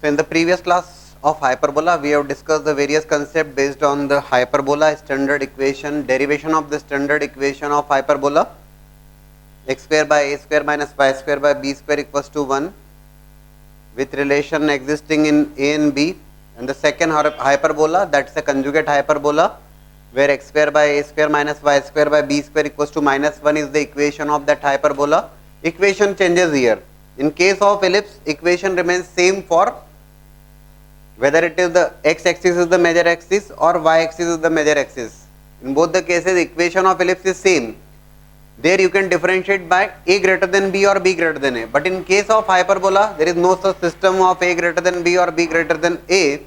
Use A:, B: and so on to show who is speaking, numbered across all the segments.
A: So in the previous class of hyperbola, we have discussed the various concepts based on the hyperbola standard equation, derivation of the standard equation of hyperbola, x square by a square minus y square by b square equals to 1 with relation existing in a and b, and the second hyperbola, that's a conjugate hyperbola where x square by a square minus y square by b square equals to minus 1 is the equation of that hyperbola. Equation changes here. In case of ellipse, equation remains same for whether it is the x-axis is the major axis or y-axis is the major axis. In both the cases, equation of ellipse is same. There you can differentiate by a greater than b or b greater than a. But in case of hyperbola, there is no such system of a greater than b or b greater than a.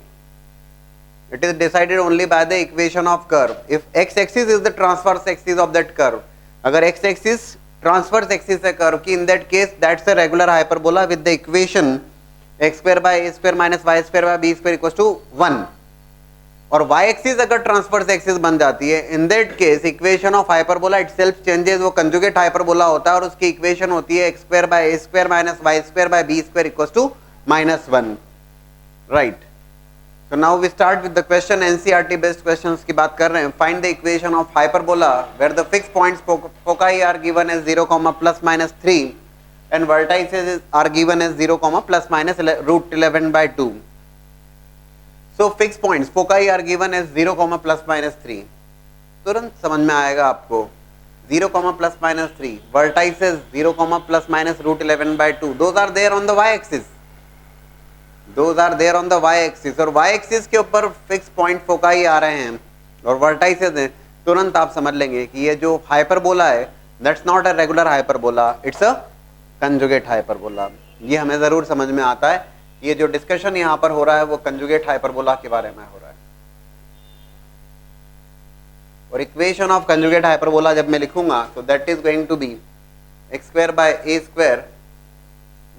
A: It is decided only by the equation of curve. If x-axis is the transverse axis of that curve, अगर x-axis transverse axis है curve की, in that case that's a regular hyperbola with the equation x square by a square minus y square by b square equals to 1. और y axis अगर transverse axis बन जाती है, in that case equation of hyperbola itself changes, वो conjugate hyperbola होता है और उसकी इक्वेशन होती है x square by a square minus y square by b square equals to -1, right. So now we start with the question. NCERT based questions की बात कर रहे हैं. Find the equation of hyperbola where the fixed points foci are given as 0, plus minus 3 and vertices are given as 0, plus minus root 11 by 2. So fixed points foci are given as 0, plus minus 3. तुरंत समझ में आएगा आपको. 0, plus minus 3, vertices 0, plus minus root 11 by 2. Those are there on the y-axis. Those are there on the y-axis. और y-axis के ऊपर fixed point foci आ रहे हैं और vertices हैं. तुरंत आप समझ लेंगे कि ये जो hyperbola है, that's not a regular hyperbola. It's a conjugate hyperbola. ये हमें जरूर समझ में आता है. ये जो डिस्कशन यहाँ पर हो रहा है वो कंजुगेट हाइपरबोला के बारे में हो रहा है. और इक्वेशन ऑफ कंजुगेट हाइपरबोला जब मैं लिखूंगा तो that is going to be x square by a square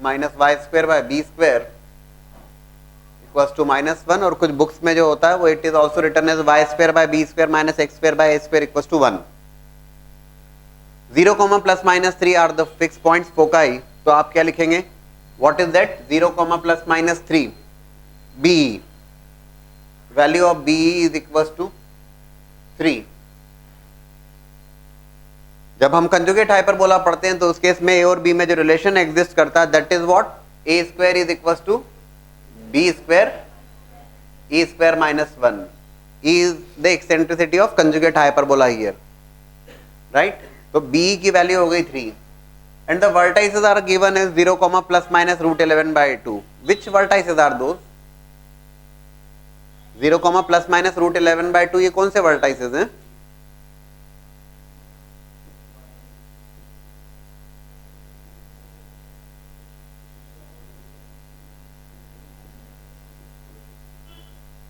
A: minus y square by b square equals to -1. और कुछ बुक्स में जो होता है वो it is also written as y square by b square minus x square by a square equals to 1. 0, plus minus 3 are the fixed points foci. तो आप क्या लिखेंगे? What is that? 0, plus minus 3. BE. Value of BE is equals to 3. जब हम conjugate hyperbola पढ़ते हैं तो उस केस में ए और बी में जो रिलेशन एग्जिस्ट करता है that is what? A square is equals to b square a square minus 1 is the eccentricity of conjugate hyperbola here, right. तो बी की वैल्यू हो गई 3 and the vertices are given as 0, plus minus root 11 by 2. Which vertices are those? 0, plus minus root 11 by 2 ये कौन से vertices हैं?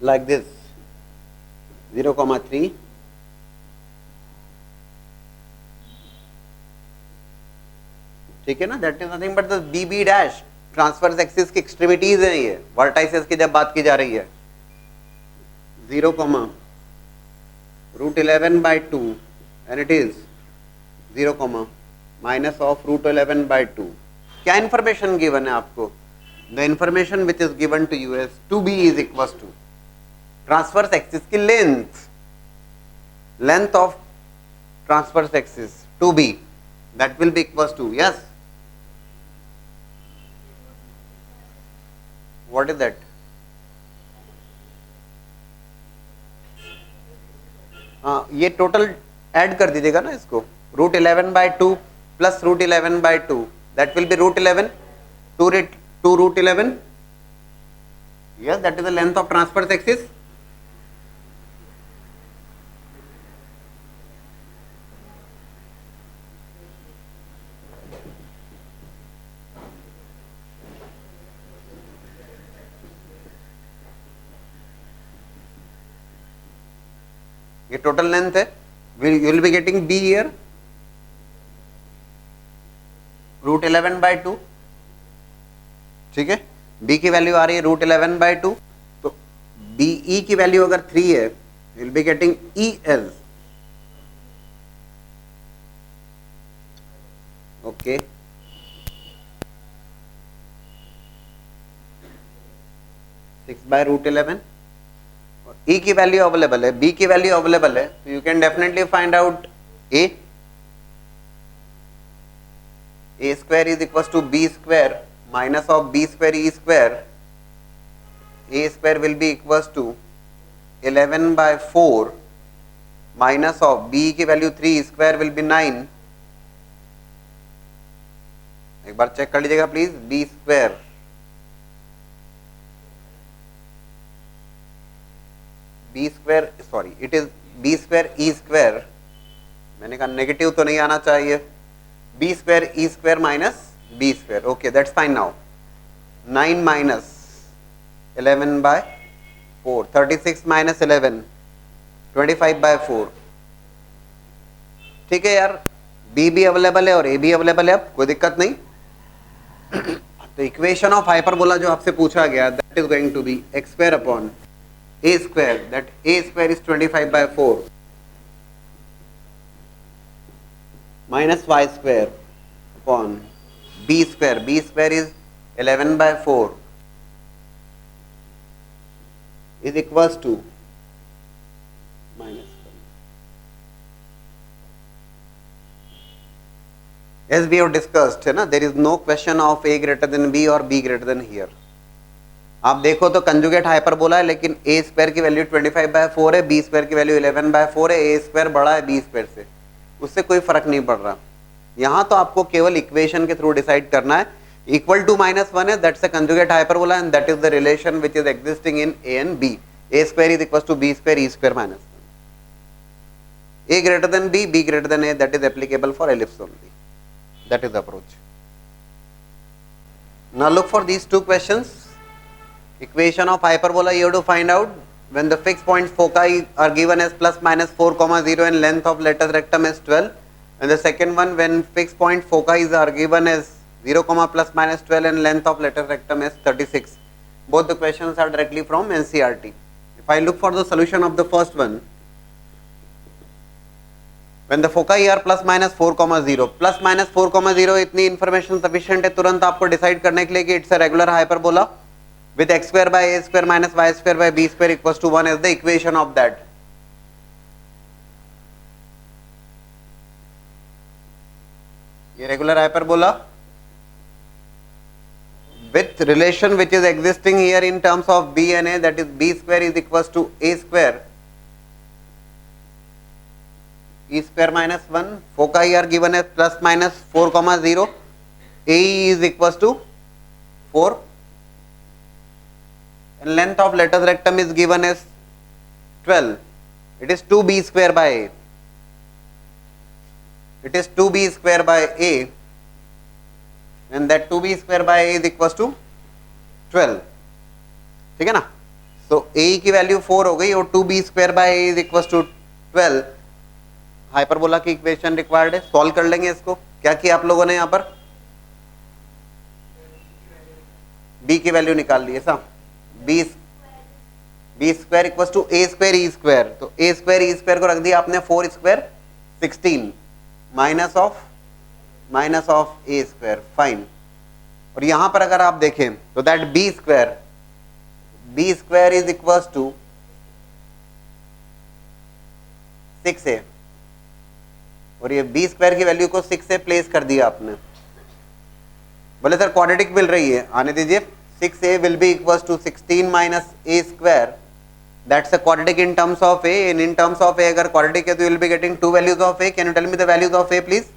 A: Like this 0, 3, ठीक है ना. That is nothing but the b b dash transverse axis की extremities हैं ये वर्टाइसेस की जब बात की जा रही है. 0, root 11 by 2 and it is 0, minus of root 11 by 2. क्या इंफॉर्मेशन गिवन है आपको? The information which is given to you as 2b is equals to transverse axis की length of transverse axis 2b, that will be equals to, yes, what is that? हाँ, ये total add कर दीजिएगा ना इसको. Root 11 by 2 plus root 11 by 2 that will be root 11 2 root 11, yes, that is the length of transverse axis. ये total length है. You will be getting b here root 11 by 2, ठीक है. बी की value आ रही है रूट 11 by 2. तो B E की value अगर 3 है you will be getting E L. Okay, 6/√11 और e की वैल्यू अवेलेबल है, b की वैल्यू अवेलेबल है, तो you can definitely find out a square is equals to b square minus of b square e square. A square will be equals to 11/4 minus of b की value 3 square will be 9. एक बार check कर लीजिएगा please. b square sorry it is b square e square. मैंने कहा negative तो नहीं आना चाहिए. b square e square minus b square. Okay, that's fine now. 9 minus 11/4. 36 minus 11. 25/4. ठीक है यार, b भी अवेलेबल है और a भी अवेलेबल है, अब कोई दिक्कत नहीं. तो इक्वेशन ऑफ हाइपरबोला जो आपसे पूछा गया, that is going to be x square upon a square. That a square is 25/4 minus y square upon b square. b square is 11/4 is equals to minus 1. As we have discussed है ना, there is no question of a greater than b or b greater than here. आप देखो तो conjugate hyperbola है, लेकिन a square की value 25/4 है, b square की वैल्यू 11/4 है, a स्क्वायर बड़ा है b स्क्वायर से, उससे कोई फर्क नहीं पड़ रहा. यहाँ तो आपको केवल इक्वेशन के थ्रू डिसाइड करना है. इक्वल टू -1 है, that's a conjugate hyperbola and that is the relation which is existing इन a and b. a square is equal to b square e square minus 1. a greater than b, b greater than a, that is applicable for ellipse only. That is the approach. Now look for these two questions. Equation of hyperbola you have to find out when the fixed point foci are given as plus minus 4,0 and length of latus rectum is 12, and the second one when fixed point foci are given as 0, plus minus 12 and length of latus rectum is 36. Both the questions are directly from NCERT. If I look for the solution of the first one, when the foci are plus minus 4,0, plus minus 4,0 इतनी information sufficient है तुरंत आपको decide करने के लिए कि it's a regular hyperbola with x square by a square minus y square by b square equals to 1 is the equation of that. ये regular hyperbola with relation which is existing here in terms of b and a, that is b square is equals to a square e square minus 1. Foci are given as plus minus 4,0. a is equals to 4 and length of latus rectum is given as 12. It is 2b square by a. It is 2b square by a, and that 2b square by a is equals to 12. ठीक है ना. So a की value 4 हो गई और 2b square by a is equals to 12. Hyperbola की equation required है. Solve कर लेंगे इसको. क्या किया आप लोगों ने यहाँ पर? b की वैल्यू निकाल ली ऐसा. b square equal to a square e square. तो a स्क्वायर e स्क्वायर को रख दिया आपने 4 square 16 minus of a square. Fine. और यहां पर अगर आप देखें तो that b square is equal to 6a और ये b स्क्वायर की वैल्यू को 6 से प्लेस कर दिया आपने. बोले सर क्वाड्रेटिक मिल रही है, आने दीजिए. 6a will be equals to 16 minus a square. That's a quadratic in terms of a, and in terms of a अगर quadratic है तो you will be getting two values of a. Can you tell me the values of a please?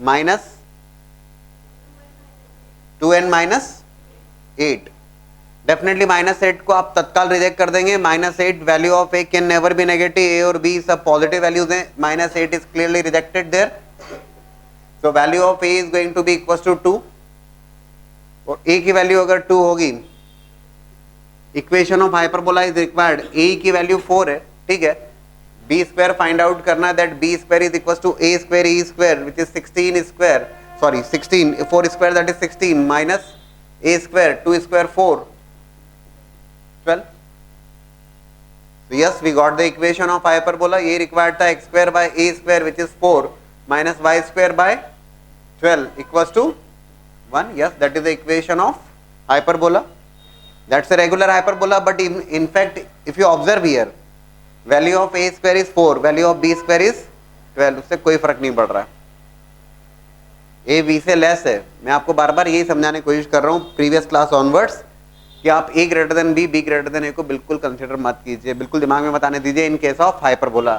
A: Minus 2 and minus 8. Definitely minus 8 को आप तत्काल reject कर देंगे. minus 8 value of a can never be negative. a और b सब positive values हैं. minus 8 is clearly rejected there. So value of a is going to be equals to 2. और a की वैल्यू अगर 2 होगी, equation of hyperbola is required. a की value 4 है, ठीक है. b स्क्वायर फाइंड आउट करना है. That b square is equal to a square e square which is 16 square, sorry 16 4 square that is 16 माइनस a square 2 square 4 12. So yes, we got the equation of hyperbola. ये required था x square by a square which is 4 minus y square by 12 equals to 1. Yes, that is the equation of hyperbola. That's a regular hyperbola, but in fact, if you observe here, value of a square is 4, value of b square is 12, उससे कोई फर्क नहीं पड़ रहा, A B से less है. मैं आपको बार बार यही समझाने की कोशिश कर रहा हूँ प्रीवियस क्लास ऑनवर्ड्स कि आप a greater than b, b greater than a को बिल्कुल कंसीडर मत कीजिए, बिल्कुल दिमाग में मत आने दीजिए इन केस ऑफ हाइपरबोला.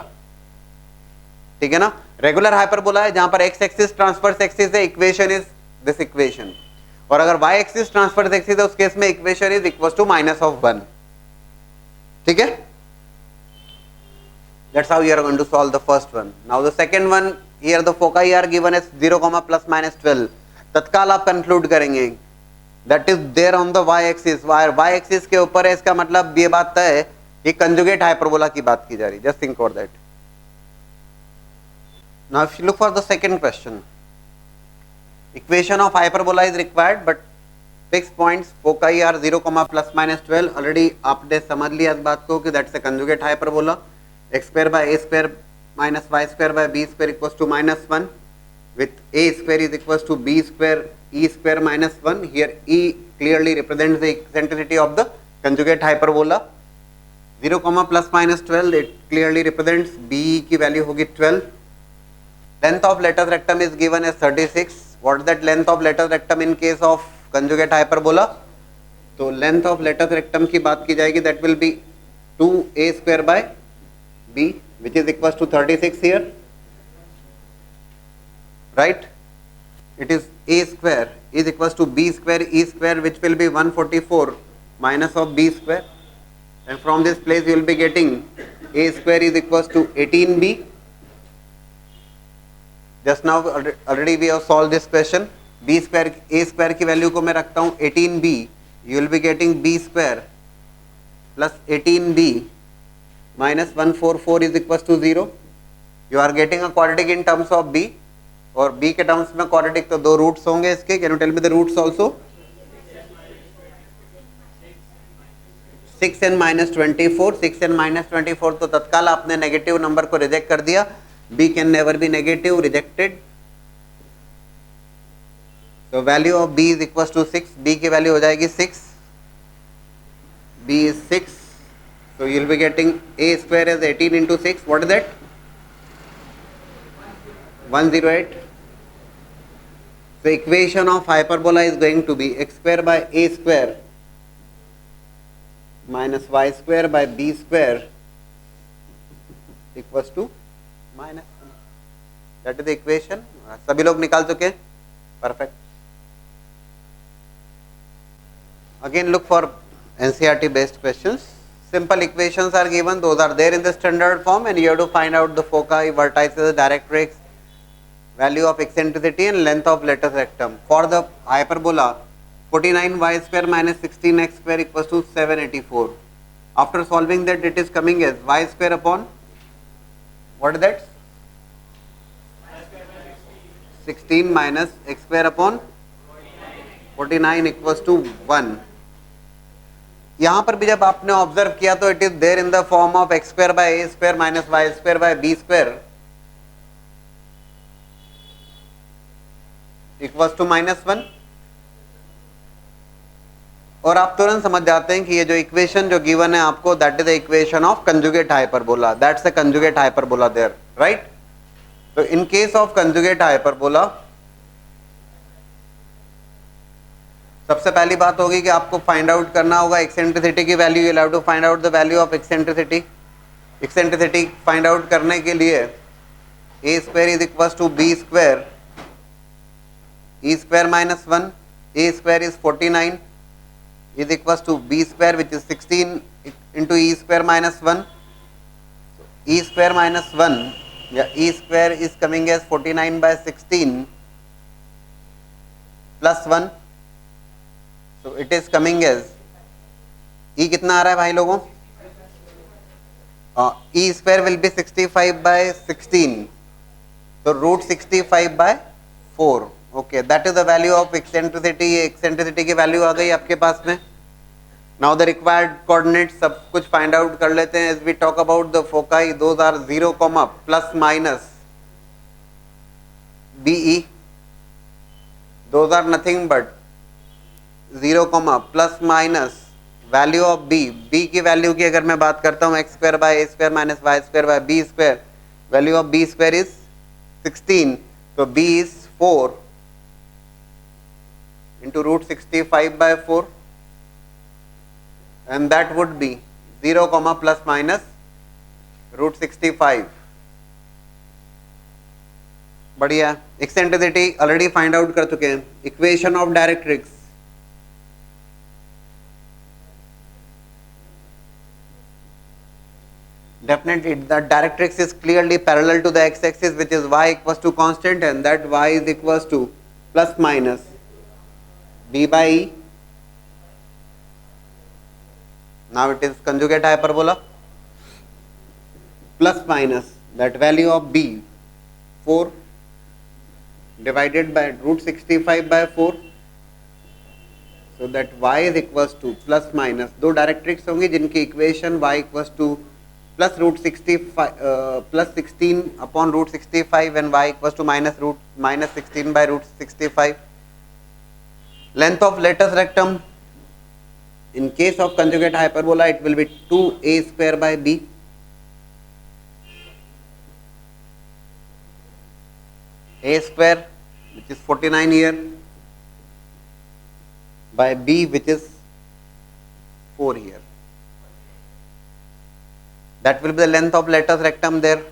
A: ठीक है ना. रेगुलर हाइपरबोला है जहां पर एक्स एक्सिस ट्रांसफर्स एक्सिस है, इक्वेशन इज दिस इक्वेशन, और अगर वाई एक्सिस ट्रांसफर्स एक्सिस है उस केस में इक्वेशन इज इक्वल टू -1. ठीक है. That's how you are going to solve the first one. Now the second one, here the foci are given as 0, ±12. तत्काल आप conclude करेंगे that is there on the y axis. y axis के ऊपर है, इसका मतलब ये बात तय है कि कंजुगेट हाइपरबोला की बात की जा रही है. Just think about that. Now if you look for the second question, equation of hyperbola is required but fixed points foci are 0, ±12. Already आपने समझ लिया इस बात को कि that's a conjugate hyperbola. x square by a square minus y square by b square equals to -1, with a square is equals to b square e square -1. Here e clearly represents the eccentricity of the conjugate hyperbola. 0, ±12, it clearly represents b की value होगी 12. Length of latus rectum is given as 36. What is that length of latus rectum in case of conjugate hyperbola? तो length of latus rectum की बात की जाएगी, that will be 2a square by b, which is equals to 36 here, right? It is a square is equals to b square e square, which will be 144 minus of b square, and from this place you will be getting a square is equals to 18b. Just now already we have solved this question. b square a square की value को मैं रखता हूँ 18b, you will be getting b square plus 18b minus 144 is equals to 0. You are getting a quadratic in terms of b, और b के terms में quadratic तो दो रूट्स होंगे इसके. Can you tell me the roots also? 6 and -24. 6 and -24 तो तत्काल आपने नेगेटिव नंबर को रिजेक्ट कर दिया. b can never be negative, rejected. So value of b is equals to 6. b की वैल्यू हो जाएगी 6. b is 6. So you will be getting a square as 18 into 6. What is that? 108. So equation of hyperbola is going to be x square by a square minus y square by b square equals to -1. That is the equation. सभी लोग निकाल चुके हैं? Perfect. Again look for NCERT based questions. Simple equations are given, those are there in the standard form, and you have to find out the foci, vertices, directrix, value of eccentricity and length of latus rectum. For the hyperbola, 49y square minus 16x square equals to 784. After solving that, it is coming as y square upon, what is that? 16 minus x square upon 49 equals to 1. यहां पर भी जब आपने observe किया तो it is there in the form of x square by a square minus y square by b square equals to -1, और आप तुरंत समझ जाते हैं कि ये जो इक्वेशन जो गिवन है आपको, that is the equation of conjugate hyperbola. That's a conjugate hyperbola there, right? तो in case of conjugate hyperbola सबसे पहली बात होगी कि आपको फाइंड आउट करना होगा एक्सेंट्रिसिटी की value. You have to find out the value of eccentricity. Eccentricity find out करने के लिए a square is equals to b square e square minus 1. A square is 49 is equals to b square which is 16 into e square minus 1. E square minus 1 या e square is coming as 49 by 16 plus 1. So it is coming as E कितना आ रहा है भाई लोगों? E square will be 65 by 16. So root 65 by 4. Okay, that is the value of eccentricity. Eccentricity की value आ गई आपके पास में. Now the required coordinates सब कुछ find out कर लेते हैं. As we talk about the foci, those are 0, plus minus BE. Those are nothing but 0, plus minus value of b की वैल्यू की अगर मैं बात करता हूँ x square by a square minus y square by b square, value of b square is 16, तो b is 4 into root 65 by 4, and that would be 0 comma plus minus root 65. बढ़िया, eccentricity already find out कर चुके हैं. Equation of directrix, definitely the directrix is clearly parallel to the x-axis, which is y equals to constant, and that y is equals to plus minus b by e. Now it is conjugate hyperbola, plus minus that value of b 4 divided by root 65 by 4, so that y is equals to plus minus, दो directrix होंगी जिनकी equation y equals to plus root 65 plus 16 upon root 65 and y equals to minus 16 by root 65. Length of latus rectum in case of conjugate hyperbola it will be 2a square by b. A square which is 49 here by b which is 4 here. That will be the length of latus rectum there.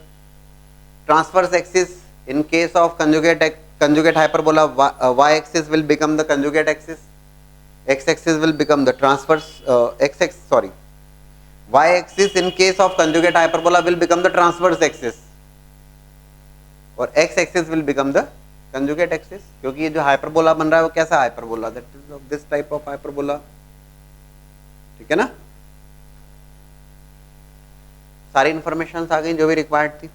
A: Transverse axis in case of conjugate hyperbola, y axis will become the conjugate axis, x axis will become the transverse y axis in case of conjugate hyperbola will become the transverse axis, और x axis will become the conjugate axis. क्योंकि ये जो hyperbola बन रहा है वो कैसा hyperbola, that is of this type of hyperbola. ठीक है ना, सारी इंफॉर्मेशन आ गई जो भी रिक्वायर्ड थी.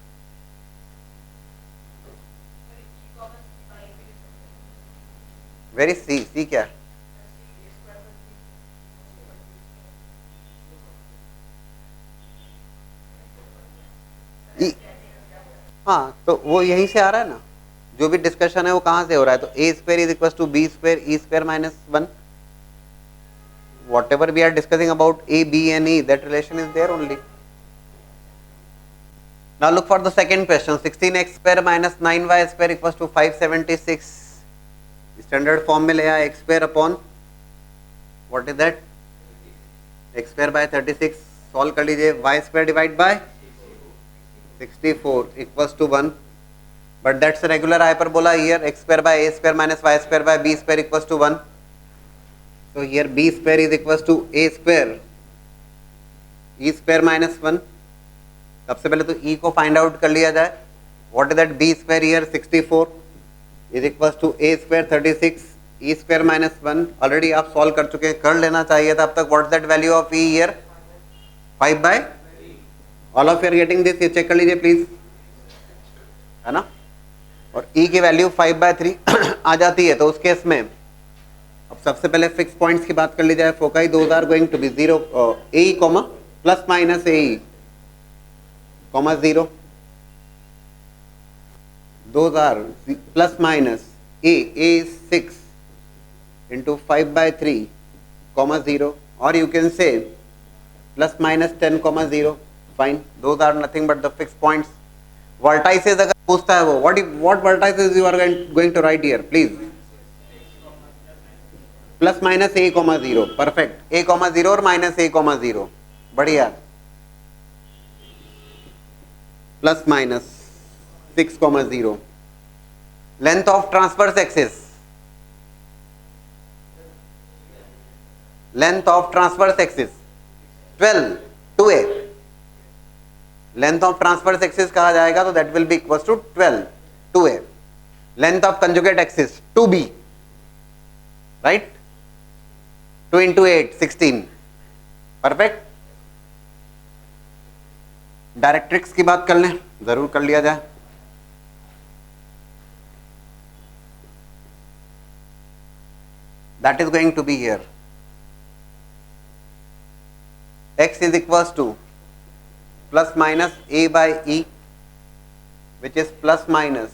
A: वेरी सी क्या है, हाँ तो वो यहीं से आ रहा है ना, जो भी डिस्कशन है वो कहाँ से हो रहा है. तो a square is equal to b square e square minus 1. Whatever we are discussing about a b and e, that relation is there only. Now look for the second question. 16x square minus 9y square equals to 576. Standard form में ले आया x square upon what is that, x square by 36. Solve कर लीजिए. y square divide by 64 equals to 1. But that's a regular hyperbola here. X square by a square minus y square by b square equals to 1. So here b square is equals to a square e square minus 1. सबसे पहले तो e को find out कर लिया जाए. What is that, b square here 64 is equals to a square 36 e square minus 1. Already आप solve कर चुके हैं, कर लेना चाहिए था अब तक. What is that value of e here 5 by, all of you are getting this, ये चेक कर लीजिए प्लीज, है ना. और e की वैल्यू 5 बाय 3 आ जाती है. तो उस केस में अब सबसे पहले फिक्स पॉइंट्स की बात कर ली जाए. Foci those are going to be 0 a comma plus minus a comma 0, those are plus minus a is 6 into 5 by 3 comma 0, or you can say plus minus 10 comma 0. fine, those are nothing but the fixed points. Vertices अगर पूछता है वो, what vertices you are going to write here please. plus minus a comma 0, perfect. a comma 0 और minus a comma 0, बढ़िया. plus minus 6 comma 0. Length of transverse axis, length of transverse axis 12 2a. length of transverse axis कहा जाएगा तो that will be equals to 12 2a. length of conjugate axis 2b, right, 2 into 8 16, perfect. Directrix की बात कर लें, जरूर कर लिया जाए. That is going to be here x is equals to plus minus a by e, which is plus minus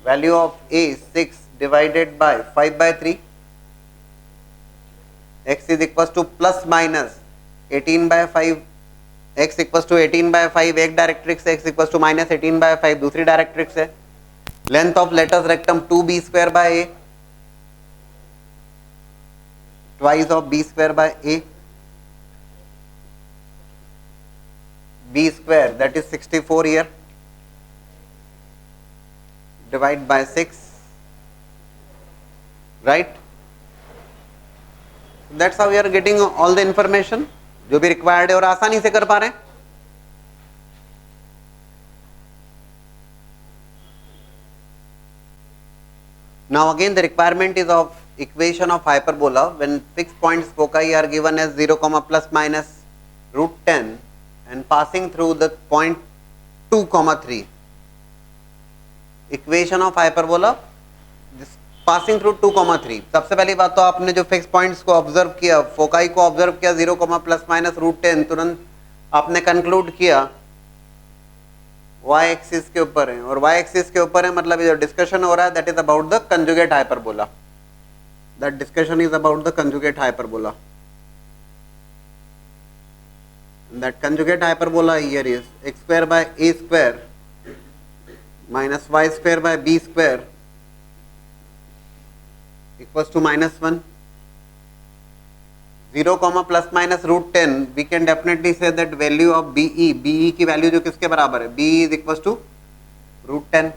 A: value of a 6 divided by 5 by 3 x is equal to plus minus 18/5, x equal to 18/5 एक directrix है, x equal to minus 18/5 दूसरी directrix है। Length of latus rectum 2b² twice of b² b square that is 64 here, divide by 6, right? That's how we are getting all the information जो भी required है और आसानी से कर पा रहे हैं। Now again the requirement is of equation of hyperbola when fixed points foci are given as 0, plus minus √10 and passing through the point 2, 3. Equation of hyperbola passing through 2, 3। सबसे पहली बात तो आपने जो फिक्स पॉइंट्स को ऑब्जर्व किया, foci को observe किया 0, प्लस माइनस √10, तुरंत आपने कंक्लूड किया y एक्सिस के ऊपर है, और y एक्सिस के ऊपर है मतलब ये जो डिस्कशन हो रहा है that is about the conjugate hyperbola, that discussion is about the conjugate hyperbola, that conjugate hyperbola here is x² minus y² b² equals to -1, 0, plus minus √10, we can definitely say that value of BE की value जो किसके बराबर है, BE is equals to √10।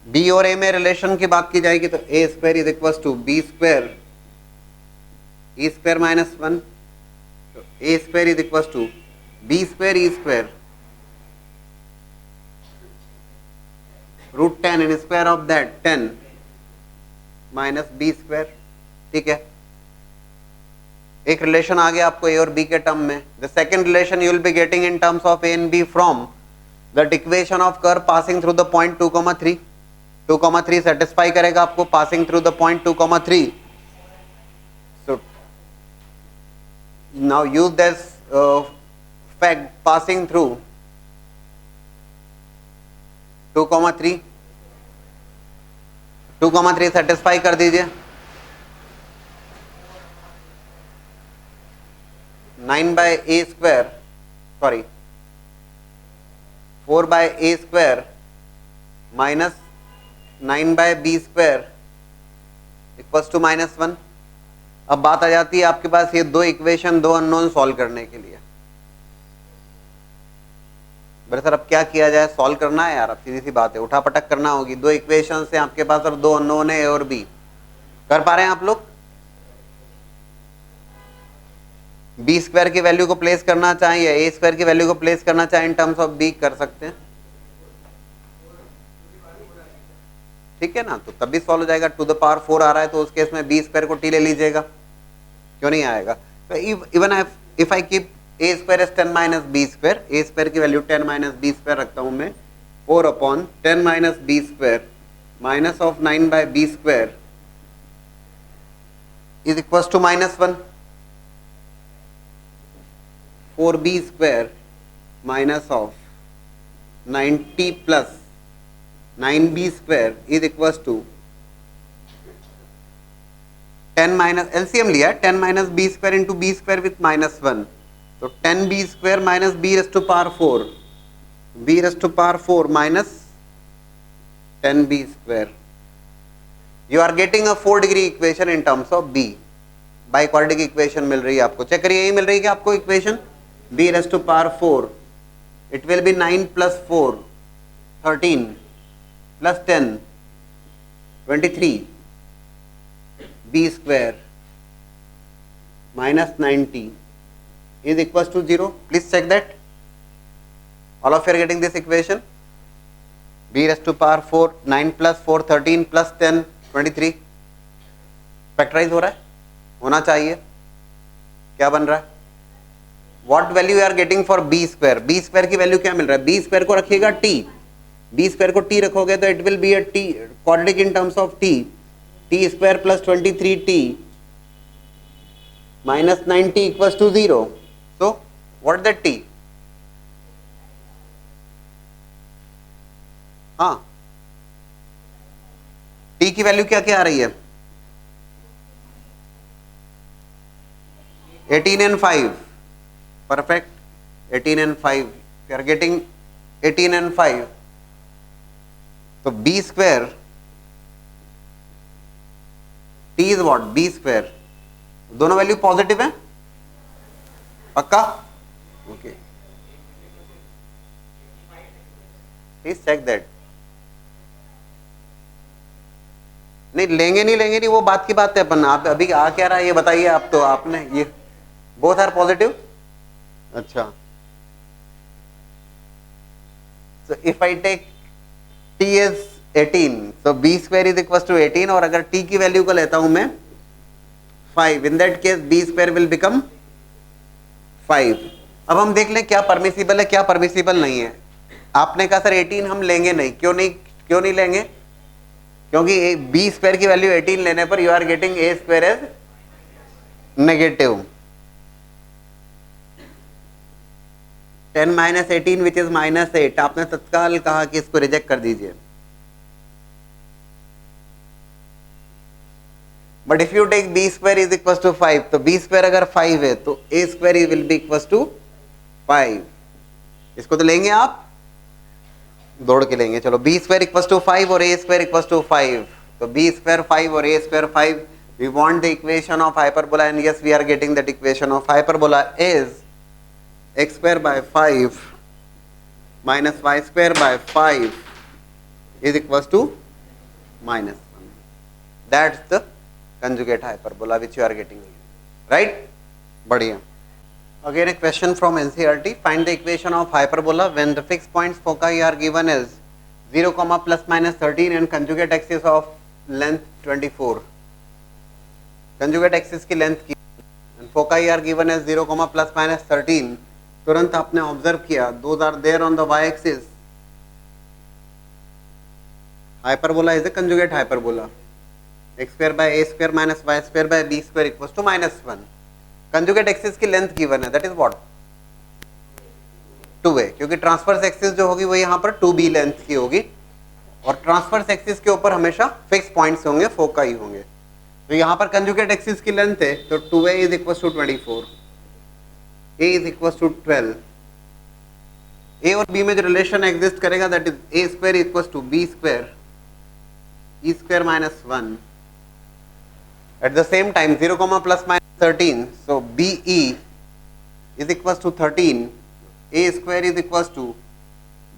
A: B और A में relation की बात की जाएगी तो A² is equals to B² E² -1, तो A² is equals to B² E² √10 and square of that 10 minus b²। ठीक है, एक रिलेशन आ गया आपको a और b के टर्म में। The second relation you will be getting in terms of a and b from that equation of curve passing through the point 2, 3। 2, 3 satisfy करेगा आपको passing through the point 2, 3। So now use this fact passing through 2, 3। 2, 3 satisfy कर दीजिए। 9/a² sorry 4/a² minus 9/b² equals to -1। अब बात आ जाती है आपके पास ये दो इक्वेशन, दो अननोन सॉल्व करने के लिए। बड़े सर अब क्या किया जाए, सॉल्व करना है यार, अब सीधी सी बात है, उठा पटक करना होगी। दो इक्वेशन से आपके पास और दो अननोन है, ए और बी। कर पा रहे हैं आप लोग? b² की वैल्यू को प्लेस करना चाहें या a² की वैल्यू को प्लेस करना चाहें इन टर्म्स ऑफ b, कर सकते हैं। ठीक है ना, तो तब भी सॉल्व हो जाएगा। टू द पावर 4 आ रहा है तो उस केस में b² को t ले लीजिएगा, क्यों नहीं आएगा। तो even if I keep a² is 10 minus b², a² की वैल्यू 10 minus b² रखता हूं मैं, 4/10 minus b² minus of 9/b² is equals to -1। 4b² minus of 90 plus 9b² is equals to 10 minus LCM लिया, 10 minus b² into b² with -1, तो 10b² minus b raised to power 4, b raised to power 4 minus 10b²। You are getting a 4 degree equation in terms of b। Biquadratic equation मिल रही है आपको, check करिए, यही मिल रही है क्या आपको equation, b raised to power 4, it will be 9 plus 4 13 plus 10 23 b² minus 90 is equals to 0. Please check that. All of you are getting this equation. b raised to power 4, 9 plus 4 13 plus 10 23 factorise हो रहा है, होना चाहिए। क्या बन रहा है, what value you are getting for b²। b² की वैल्यू क्या मिल रहा है, b² को रखिएगा t, b² को t रखोगे तो it will be a t quadratic in terms of t² plus 23t minus 90 equals to 0. So what is that t? हाँ, t की वैल्यू क्या क्या आ रही है, 18 and 5, perfect. 18 and 5, you are getting 18 and 5, so b square, t is what, b square, दोनों value positive है, पक्का, okay, please check that. नहीं लेंगे नहीं, वो बात की बात है अपन, आप अभी आ क्या रहा है ये बताइए आप, तो आपने ये बोथ आर पॉजिटिव. अच्छा, so if I take t is 18, so b square is equals to 18, और अगर t की वैल्यू को लेता हूं मैं 5, in that case b square will become 5. अब हम देख लें क्या परमिसिबल है क्या परमिसिबल नहीं है. आपने कहा सर 18 हम लेंगे नहीं, क्यों नहीं लेंगे, क्योंकि b स्क्वायर की वैल्यू 18 लेने पर you are getting a square as negative. 10 minus 18 which is -8, आपने तत्काल कहा कि इसको रिजेक्ट कर दीजिए. But if you take b square is equal to 5, तो b स्क्वायर अगर 5 है तो a square will be equal to 5. इसको तो लेंगे आप, दौड़ के लेंगे. चलो b स्क्वायर इक्वल टू 5 और a स्क्वायर इक्वल टू 5, तो b स्क्वायर 5 और a square 5. We want the equation of hyperbola, and yes we are getting that equation of hyperbola is x square by 5 minus y square by 5 is equals to -1. That's the conjugate hyperbola which you are getting here, right? बढ़िया. Again a question from NCERT. Find the equation of hyperbola when the fixed points foci are given as 0, plus minus 13 and conjugate axis of length 24. Conjugate axis की length की and foci are given as 0, plus minus 13. तुरंत आपने observe किया, those are there on the y-axis. Hyperbola is a conjugate hyperbola. x square by a square minus y square by b square equals to -1. Conjugate axis की length given है, that is what, 2a, क्योंकि transverse axis जो होगी वो यहाँ पर 2b length की होगी, और ट्रांसवर्स एक्सिस के ऊपर हमेशा फिक्स पॉइंट्स होंगे, फोकाई होंगे. तो यहाँ पर कंजुगेट एक्सिस की लेंथ है, तो 2a is equals to 24, a is equals to 12. a और b में जो रिलेशन एग्जिस्ट करेगा that is a square equals to b square e square minus 1. At the same time 0, plus minus 13, so be is equals to 13, a square is equals to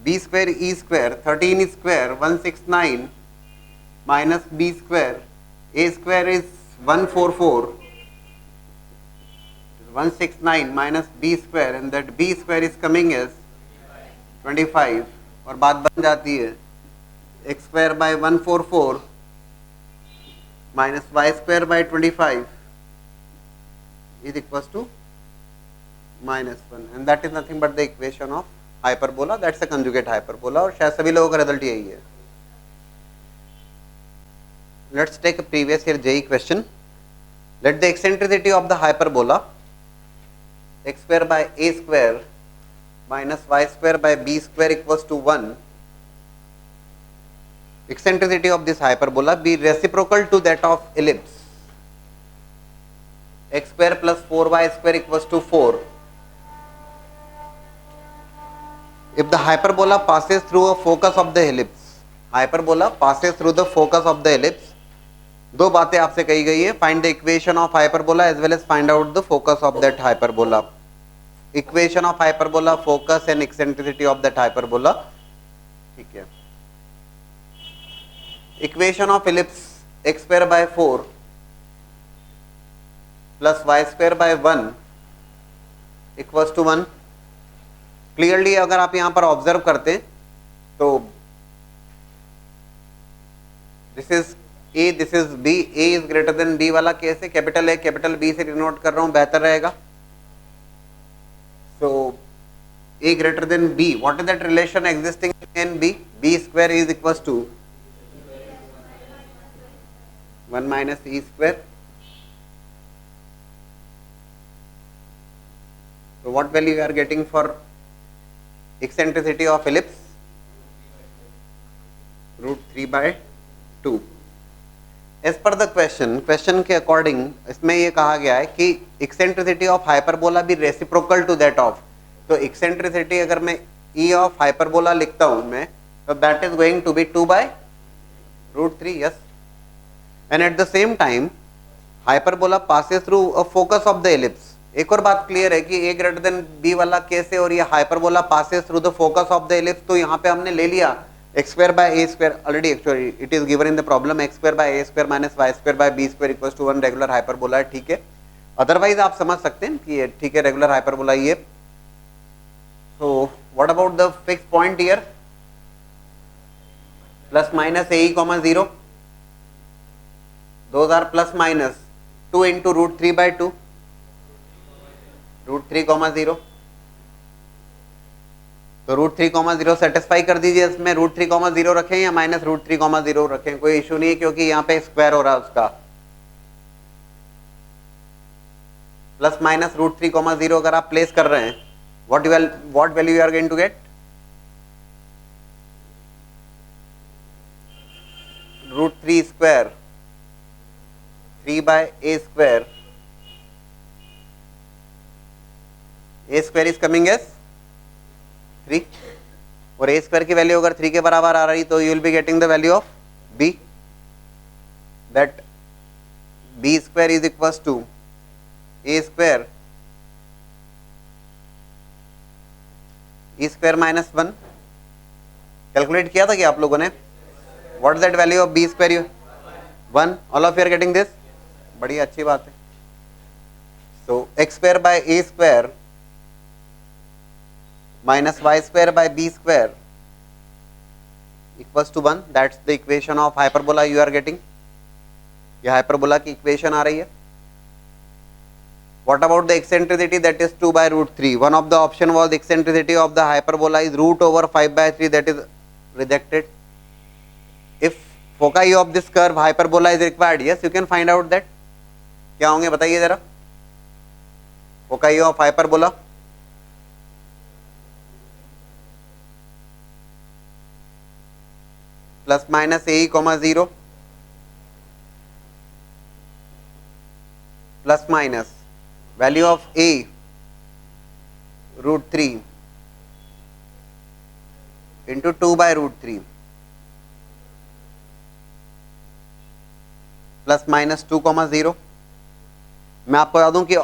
A: b square e square, 13 square 169 minus b square, a square is 144, 169 minus b square, and that b square is coming as 25, और बात बन जाती है x square by 144 minus y square by 25 is equals to -1, and that is nothing but the equation of hyperbola. That's a conjugate hyperbola, और शायद सभी लोगों का रिजल्ट यही है. Let's take a previous year JEE question. Let the eccentricity of the hyperbola x square by a square minus y square by b square equals to 1. Eccentricity of this hyperbola be reciprocal to that of ellipse. X square plus 4y square equals to 4. If the hyperbola passes through a focus of the ellipse, hyperbola passes through the focus of the ellipse. दो बातें आपसे कही गई है, find the equation of hyperbola as well as find out the focus of that hyperbola. Equation of hyperbola, focus and eccentricity of that hyperbola. ठीक है. Equation of ellipse x square by 4 plus y square by 1 equals to 1. Clearly अगर आप यहां पर observe करते तो this is a, this is b, a is greater than b वाला case है, कैपिटल ए कैपिटल बी से डिनोट कर रहा हूं, बेहतर रहेगा. So a greater than b, what is that relation existing in b? B square is equals to 1 minus e square. So what value you are getting for eccentricity of ellipse? √3/2. As पर the question के according इसमें ये कहा गया है कि eccentricity of hyperbola भी reciprocal to that of, तो एक्सेंट्रिसिटी अगर मैं ई ऑफ हाइपरबोला लिखता हूं मैं, तो that is going to be 2/√3, yes. And at the same time hyperbola passes through a focus of the ellipse. एक और बात क्लियर है कि a ग्रेटर देन b वाला केस है और ये hyperbola passes through the focus of the ellipse, तो यहाँ पे हमने ले लिया x square by a square, already actually it is given in the problem, x square by a square minus y square by b square equals to 1 regular hyperbola है, ठीक है। Otherwise आप समझ सकते हैं कि ये ठीक है रेगुलर हाइपरबोला ये। So what about the fix point here, plus minus a comma 0, those are plus minus 2 into √3/2, √3,0, तो √3,0 सेटिस्फाई कर दीजिए। इसमें √3,0 रखें या माइनस √3,0 रखें, कोई इशू नहीं है क्योंकि यहाँ पे स्क्वायर हो रहा है उसका। प्लस माइनस √3,0 अगर आप प्लेस कर रहे हैं, what value you are going to get, √3 square 3/a square, a square is coming as 3 और a स्क्वायर की वैल्यू अगर 3 के बराबर आ रही तो you will be getting the value of b, that b square is equals to a square e square minus 1। Calculate किया था कि आप लोगों ने, what is that value of b square, 1, all of you are getting this, बड़ी अच्छी बात है। So x square by a square minus y square by b square equals to 1, that's the equation of hyperbola you are getting, ये hyperbola की equation आ रही है। What about the eccentricity, that is 2/√3, one of the option was eccentricity of the hyperbola is √5/3, that is rejected। If foci of this curve hyperbola is required, yes you can find out that, क्या होंगे बताइए जरा, foci of hyperbola, plus minus a, 0 plus minus value of a √3 into 2/√3 plus minus 2, 0। मैं आपको बता दूं कि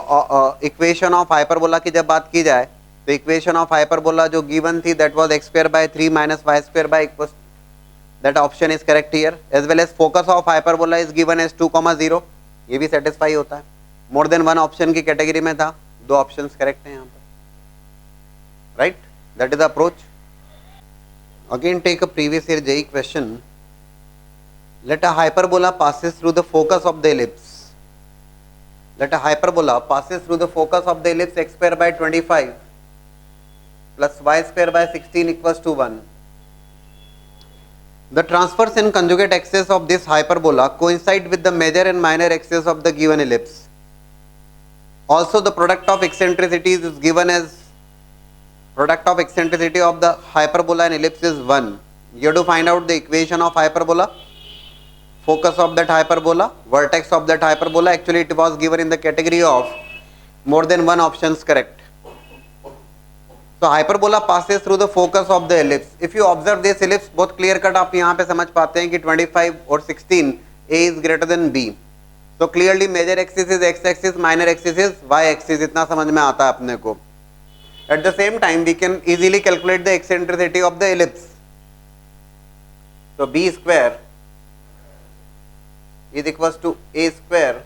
A: equation of hyperbola की जब बात की जाए तो इक्वेशन ऑफ हाइपरबोला जो गिवन थी that was x² by 3 minus y square by equal, that option is correct here, as well as focus of hyperbola is given as 2, 0, ये भी satisfy होता है। more than one option की category में था, 2 options correct हैं यहाँ पर, right, that is the approach। again take a previous year JEE question, let a hyperbola passes through the focus of the ellipse, let a hyperbola passes through the focus of the ellipse x square by 25 plus y square by 16 equals to 1। The transverse and conjugate axes of this hyperbola coincide with the major and minor axes of the given ellipse. Also, the product of eccentricities is given as, product of eccentricity of the hyperbola and ellipse is 1. You have to find out the equation of hyperbola, focus of that hyperbola, vertex of that hyperbola. Actually, it was given in the category of more than one options correct. So hyperbola passes through the focus of the ellipse. If you observe this ellipse, बहुत clear cut आप यहाँ पे समझ पाते हैं कि 25 और 16 a is greater than b. So clearly major axis is x axis, minor axis is y axis, इतना समझ में आता है अपने को। At the same time we can easily calculate the eccentricity of the ellipse. So b square is equals to a square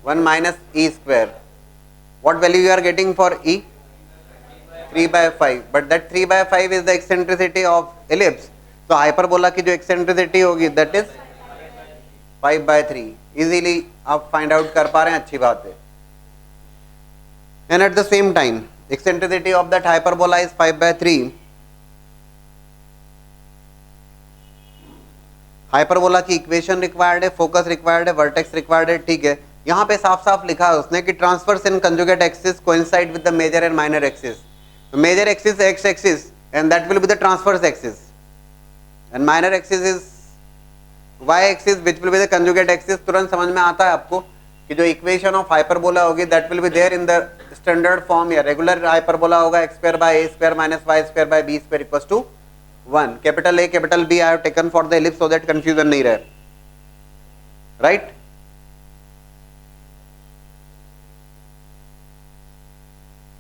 A: 1 minus e square. What value you are getting for e? 3/5, but that 3/5 is the eccentricity of ellipse. So hyperbola की जो eccentricity होगी that is 5/3. Easily आप find out कर पा रहे हैं, अच्छी बात है। And at the same time eccentricity of that hyperbola is 5/3. Hyperbola की इक्वेशन रिक्वायर्ड है, फोकस रिक्वायर्ड है, वर्टेक्स रिक्वायर्ड है, ठीक है। यहाँ पे साफ साफ लिखा है उसने कि transverse and conjugate axis coincide with the major and minor axis. Major axis x axis and that will be the transverse axis, and minor axis is y axis which will be the conjugate axis. तुरंत समझ में आता है आपको कि जो equation of hyperbola होगी that will be there in the standard form. या रेगुलर हाइपरबोला होगा x square by a square minus y square by b square equals to 1. Capital A capital B I have taken for the ellipse so that confusion नहीं रहे. Right.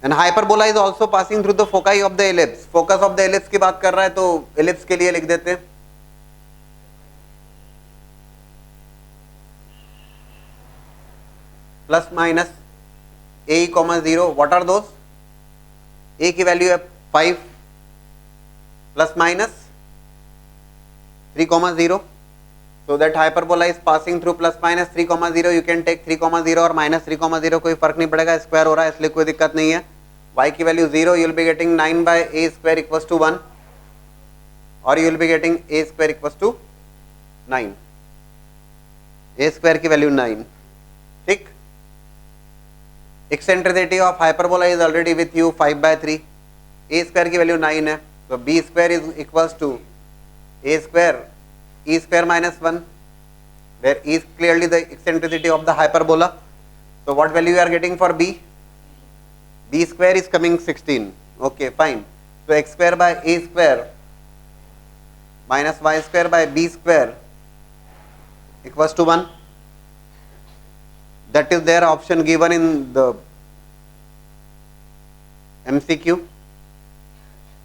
A: And hyperbola is also passing through the foci of the ellipse. Focus of the ellipse की बात कर रहा है तो ellipse के लिए लिख देते हैं plus minus a comma 0. What are those? A की वैल्यू है 5 plus minus 3,0. so that hyperbola is passing through plus minus 3,0. you can take 3,0 और minus 3,0 कोई फर्क नहीं पड़ेगा, स्क्वायर हो रहा है इसलिए कोई दिक्कत नहीं है. y की value 0, you will be getting 9 by a square equals to 1 और you will be getting a square equals to 9. a square की वैल्यू 9. ठीक. eccentricity of hyperbola is already with you 5 by 3. a square की value 9 है तो b square is equals to a square e square minus 1, where e is clearly the eccentricity of the hyperbola. So what value you are getting for b? b square is coming 16. Okay, fine. So x square by a square minus y square by b square equals to 1. That is their option given in the MCQ.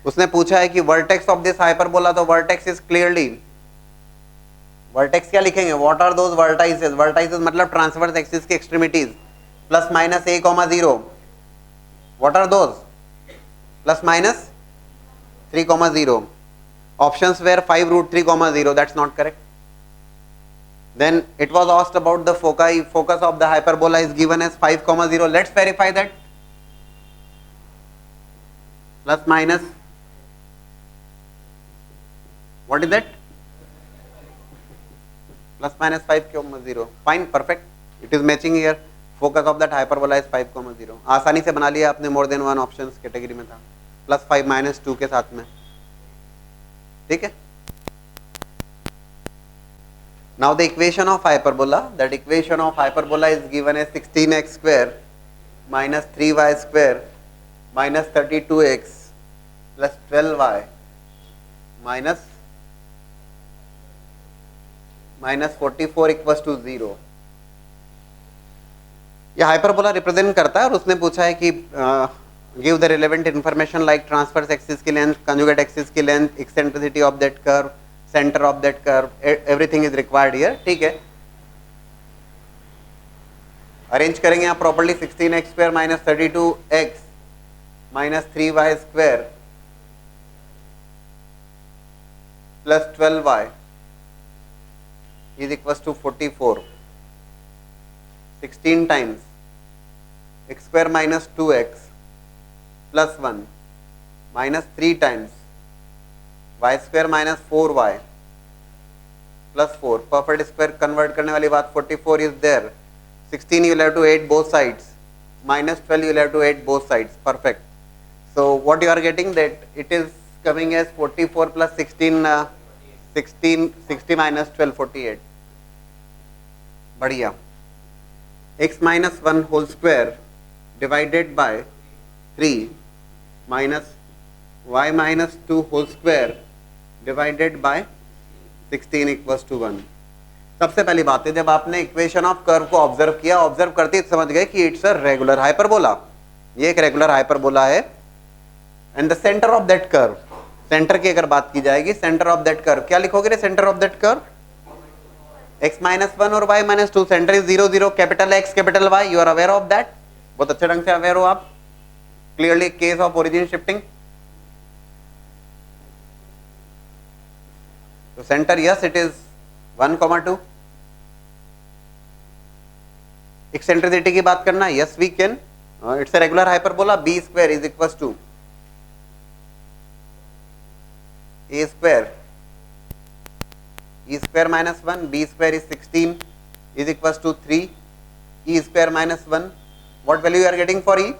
A: उसने पूछा है कि vertex of this hyperbola, तो vertex is clearly, vertex क्या लिखेंगे? What are those vertices? Vertices मतलब transverse axis की extremities. Plus minus a comma 0. What are those? Plus minus 3,0. Options were 5 root 3,0. That's not correct. Then it was asked about the foci. Focus of the hyperbola is given as 5,0. Let's verify that. Plus minus. What is that? Plus minus 5,0. Fine, perfect. It is matching here. Focus of that hyperbola is 5,0. आसानी से बना लिया आपने, more than one options category में था. Plus 5 minus 2 के साथ में. ठीक है. Now the equation of hyperbola, that equation of hyperbola is given as 16x square minus 3y square minus 32x plus 12y minus 44 equals to 0. ये hyperbola represent करता है और उसने पूछा है कि give the relevant information like transverse axis की length, conjugate axis की length, eccentricity of that curve, centre of that curve, everything is required here. ठीक है, अरेंज करेंगे आप properly. 16x square minus 32x minus 3y square plus 12y is equals to 44. 16 times x square minus 2x plus 1 minus 3 times y square minus 4y plus 4. Perfect square convert करने वाली बात. 44 is there. 16 you will have to add both sides. Minus 12 you will have to add both sides. Perfect. So what you are getting, that it is coming as 44 plus 16, 60 minus 12, 48. बढ़िया. x minus 1 whole square divided by 3 minus y minus 2 whole square divided by 16 equals to 1. सबसे पहली बात है, जब आपने equation of curve को observe किया, observe करते ही समझ गए कि इट्स अ रेगुलर हाइपरबोला. ये एक रेगुलर हाइपरबोला है. And the centre of that curve, centre की अगर बात की जाएगी, सेंटर ऑफ दैट कर्व क्या लिखोगे रे? Centre of that curve x minus 1 और y minus 2. Centre is 0 0, capital x capital y. You are aware of that. बहुत अच्छे ढंग से अवेयर हो आप. Clearly case of origin shifting. तो centre yes it is 1,2. Eccentricity की बात करना, yes we can. It's a regular hyperbola. B square is equals to a square e square minus 1. B square is 16 is equals to 3 e square minus 1. What value you are getting for e?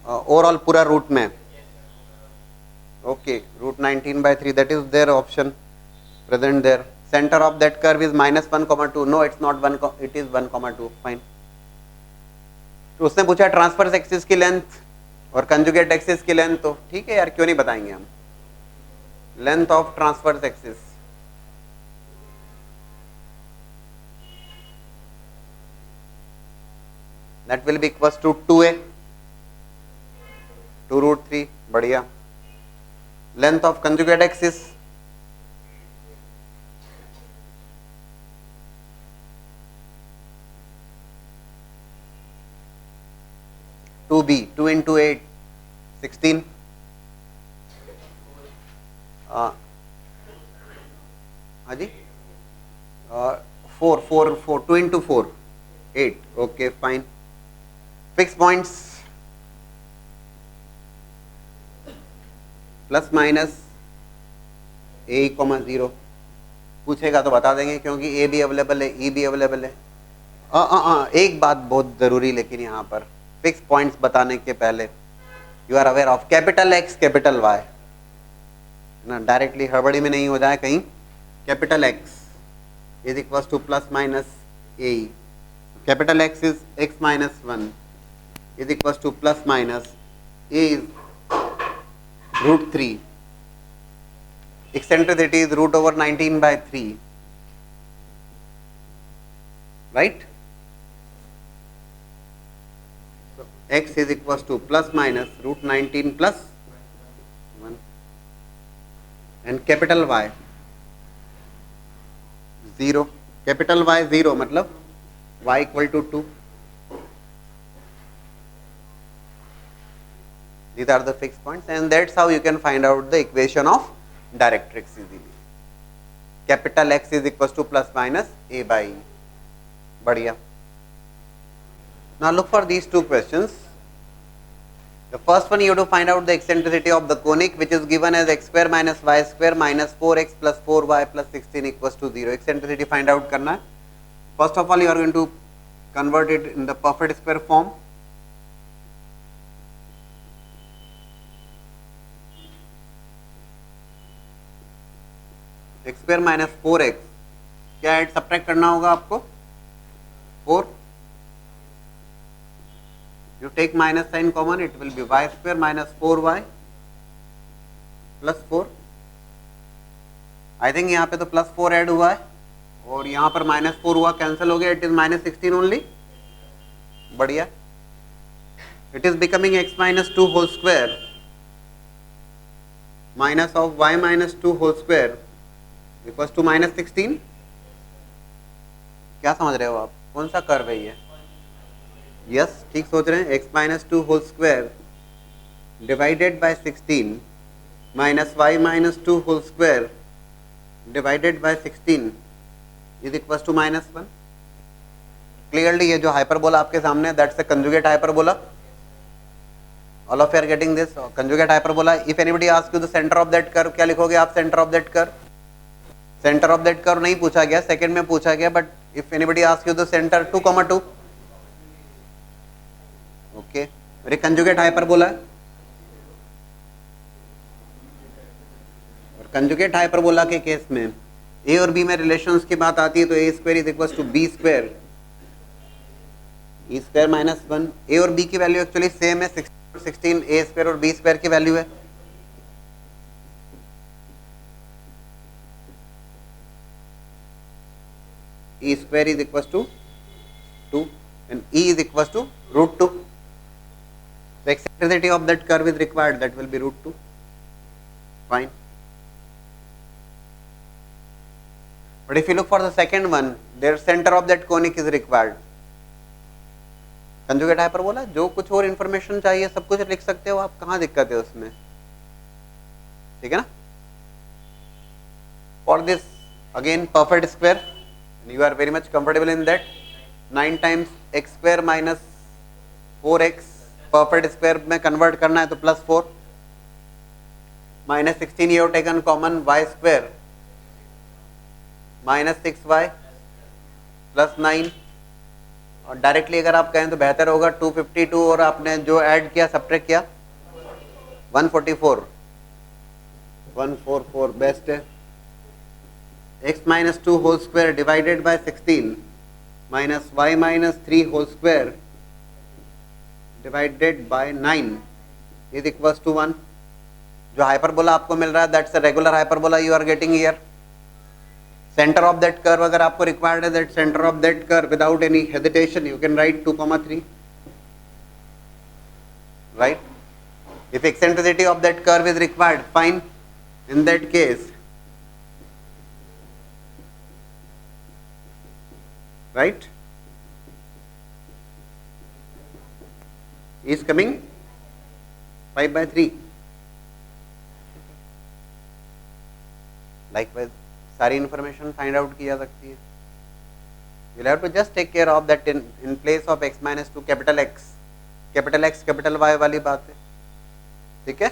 A: Overall पूरा root में. Okay Okay, root 19 by 3, that is their option present there. Center of that curve is minus 1 comma 2. No, it's not 1, it is 1 comma 2. Fine. तो उसने पूछा transverse axis की length और conjugate axis की length, तो ठीक है यार, क्यों नहीं बताएंगे हम. Length of transverse axis, that will be equals to 2a 2 root 3. बढ़िया. Length of conjugate axis, two b 2 into 8 16. हाँ जी, 4 2 into 4 8. Okay fine. Fix points plus minus a comma 0. पूछेगा तो बता देंगे क्योंकि ए भी अवेलेबल है, ई भी अवेलेबल है. एक बात बहुत जरूरी, लेकिन यहाँ पर फिक्स पॉइंट्स बताने के पहले you are aware of capital X capital Y ना, डायरेक्टली हड़बड़ी में नहीं हो जाए कहीं. Capital X is equal to plus minus a, capital X is x minus 1 is equal to plus minus a is root 3. eccentricity is root over 19 by 3, right? So x is equals to plus minus root 19 plus 1, and capital Y 0. capital Y 0 मतलब y equal to 2. These are the fixed points, and that's how you can find out the equation of directrix easily. Capital X is equals to plus minus a by e. बढ़िया. Now look for these two questions. The first one, you have to find out the eccentricity of the conic, which is given as x square minus y square minus 4x plus 4y plus 16 equals to 0. Eccentricity find out करना है. First of all, you are going to convert it in the perfect square form. X square minus 4x, क्या add subtract करना होगा आपको 4. You take minus sign common, it will be y square minus 4y plus 4. I think यहाँ पे तो plus 4 add हुआ है और यहाँ पर माइनस 4 हुआ, कैंसिल हो गया, इट इज माइनस 16 ओनली. बढ़िया. It is becoming x minus 2 whole square minus of y minus 2 whole square equals to minus 16. क्या समझ रहे हो आप, कौन सा कर्व है ये? यस, ठीक सोच रहे हैं. x minus 2 whole square divided by 16 minus y minus 2 whole square divided by 16 is equals to minus 1. Clearly ये जो हाइपरबोला आपके सामने है, that's a conjugate hyperbola. All of you are getting this conjugate hyperbola. If anybody ask you the centre of that curve, क्या लिखोगे आप? Centre of that curve. Centre of that curve नहीं पूछा गया, सेकंड में पूछा गया, but if anybody ask you the centre 2,2. Okay, और कंजुगेट हाइपरबोला है. और कंजुगेट हाइपरबोला के केस में ए और बी में रिलेशंस की बात आती है तो a square is equal to b square e square minus 1. A और बी की वैल्यू एक्चुअली सेम है, 16 ए स्क्वायर और बी स्क्वायर की वैल्यू है. e square is equals to 2 and e is equals to root 2. The eccentricity of that curve is required, that will be root 2. Fine. But if you look for the second one, their center of that conic is required. Conjugate hyperbola, जो कुछ और information चाहिए सब कुछ लिख सकते हो आप, कहाँ दिक्कत है उसमें, ठीक है ना. For this again perfect square, you are very much comfortable in that. 9 times x square minus 4x perfect square में convert करना है तो plus 4 minus 16 you have taken common, y square minus 6y plus 9. और directly अगर आप कहें तो बेहतर होगा 252 और आपने जो ऐड किया सब्ट्रैक्ट किया 144 144 बेस्ट है. x minus 2 whole square divided by 16 minus y minus 3 whole square divided by 9 is equals to 1. जो हाइपरबोला आपको मिल रहा है that's a regular hyperbola you are getting here. Centre of that curve अगर आपको required है that centre of that curve without any hesitation you can write 2,3, right? If eccentricity of that curve is required, fine. In that case, right, is coming 5/3. Likewise, सारी information find out की जा सकती है. You'll have to just take care of that in place of x minus 2 capital X capital Y वाली बात है. ठीक है.